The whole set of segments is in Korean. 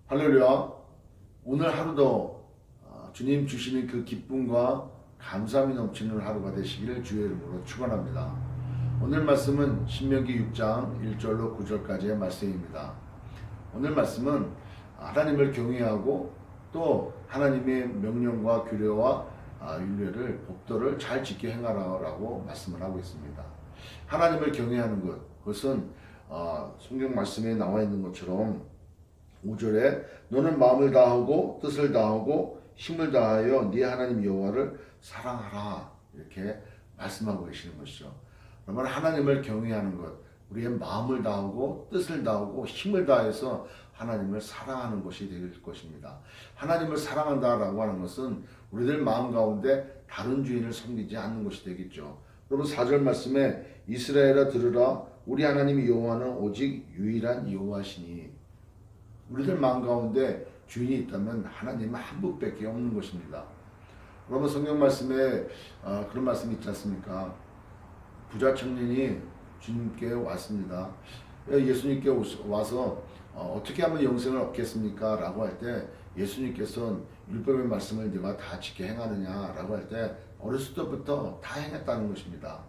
할렐루야. 오늘 하루도 주님 주시는 그 기쁨과 감사함이 넘치는 하루가 되시기를 주의 이름으로 축원합니다. 오늘 말씀은 신명기 6장 1절로 9절까지의 말씀입니다. 오늘 말씀은 하나님을 경외하고 또 하나님의 명령과 규례와 율례를 법도를 잘 지켜 행하라고 말씀을 하고 있습니다. 하나님을 경외하는 것, 그것은 성경 말씀에 나와 있는 것처럼 5절에 너는 마음을 다하고 뜻을 다하고 힘을 다하여 네 하나님 여호와를 사랑하라, 이렇게 말씀하고 계시는 것이죠. 그러면 하나님을 경외하는 것, 우리의 마음을 다하고 뜻을 다하고 힘을 다해서 하나님을 사랑하는 것이 될 것입니다. 하나님을 사랑한다라고 하는 것은 우리들 마음 가운데 다른 주인을 섬기지 않는 것이 되겠죠. 여러분 4절 말씀에 이스라엘아 들으라, 우리 하나님 여호와는 오직 유일한 여호와시니. 우리들 마음 가운데 주인이 있다면 하나님은 한 분밖에 없는 것입니다. 여러분 성경 말씀에 그런 말씀이 있지 않습니까? 부자 청년이 주님께 왔습니다. 예수님께 와서 어떻게 하면 영생을 얻겠습니까? 라고 할 때 예수님께서는 율법의 말씀을 네가 다 지켜 행하느냐? 라고 할 때 어렸을 때부터 다 행했다는 것입니다.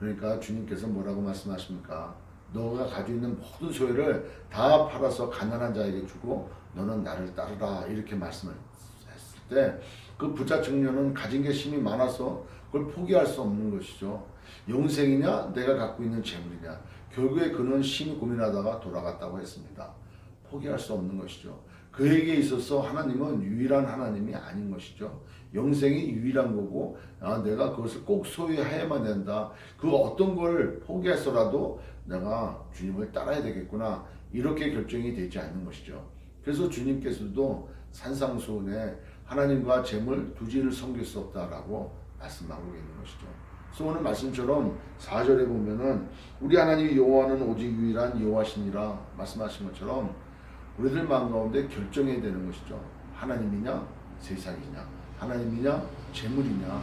그러니까 주님께서 뭐라고 말씀하십니까? 너가 가지고 있는 모든 소유를 다 팔아서 가난한 자에게 주고 너는 나를 따르라, 이렇게 말씀을 했을 때 그 부자 청년은 가진 게 힘이 많아서 그걸 포기할 수 없는 것이죠. 영생이냐 내가 갖고 있는 재물이냐, 결국에 그는 심히 고민하다가 돌아갔다고 했습니다. 포기할 수 없는 것이죠. 그에게 있어서 하나님은 유일한 하나님이 아닌 것이죠. 영생이 유일한 거고 내가 그것을 꼭 소유해야만 된다. 그 어떤 걸 포기해서라도 내가 주님을 따라야 되겠구나, 이렇게 결정이 되지 않는 것이죠. 그래서 주님께서도 산상수훈에 하나님과 재물 두 주인을 섬길 수 없다라고 말씀하고 있는 것이죠. 그래서 오늘 말씀처럼 4절에 보면은 우리 하나님 여호와는 오직 유일한 여호와시니라 말씀하신 것처럼 우리들 마음 가운데 결정해야 되는 것이죠. 하나님이냐 세상이냐, 하나님이냐 재물이냐.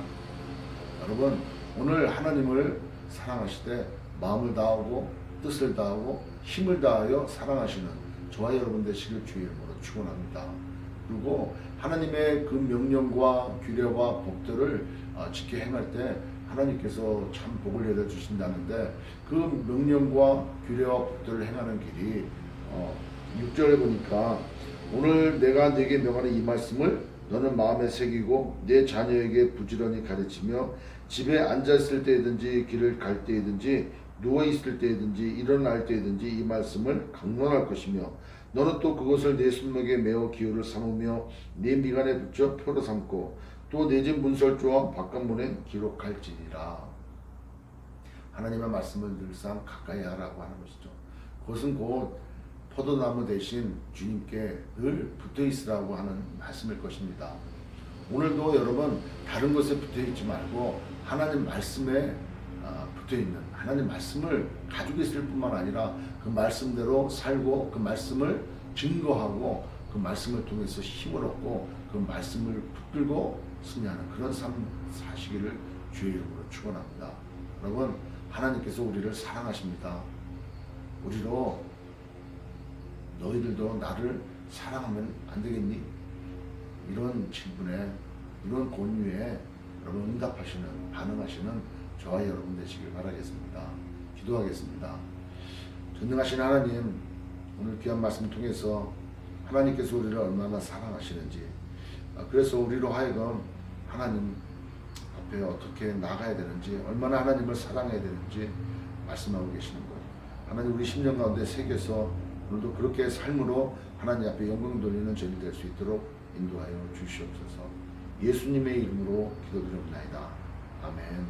여러분 오늘 하나님을 사랑하시되 마음을 다하고 뜻을 다하고 힘을 다하여 사랑하시는 저와 여러분 되시길 주의 이름으로 축원합니다. 그리고 하나님의 그 명령과 규례와 법들을 지켜 행할 때 하나님께서 참 복을 내려 주신다는데, 그 명령과 규례와 법들을 행하는 길이 6절에 보니까 오늘 내가 네게 명하는 이 말씀을 너는 마음에 새기고 내 자녀에게 부지런히 가르치며 집에 앉아있을 때든지 길을 갈 때든지 누워있을 때든지 일어날 때든지 이 말씀을 강론할 것이며 너는 또 그것을 내 손목에 메어 기호를 삼으며 내 미간에 붙여 표로 삼고 또 내 집 문설주와 바깥문에 기록할지니라. 하나님의 말씀을 늘상 가까이 하라고 하는 것이죠. 그것은 곧 포도나무 대신 주님께 늘 붙어있으라고 하는 말씀일 것입니다. 오늘도 여러분 다른 것에 붙어있지 말고 하나님 말씀에 붙어있는 하나님 말씀을 가지고 있을 뿐만 아니라 그 말씀대로 살고 그 말씀을 증거하고 그 말씀을 통해서 힘을 얻고 그 말씀을 붙들고 승리하는 그런 삶 사시기를 주의 이름으로 축원합니다. 여러분 하나님께서 우리를 사랑하십니다. 우리로 너희들도 나를 사랑하면 안 되겠니? 이런 질문에, 이런 권유에 여러분 응답하시는, 반응하시는 저와 여러분 되시길 바라겠습니다. 기도하겠습니다. 전능하신 하나님, 오늘 귀한 말씀 통해서 하나님께서 우리를 얼마나 사랑하시는지, 그래서 우리로 하여금 하나님 앞에 어떻게 나가야 되는지, 얼마나 하나님을 사랑해야 되는지 말씀하고 계시는 거예요. 하나님 우리 심령 가운데 새겨서 오늘도 그렇게 삶으로 하나님 앞에 영광 돌리는 저희 될 수 있도록 인도하여 주시옵소서. 예수님의 이름으로 기도드립니다. 아멘.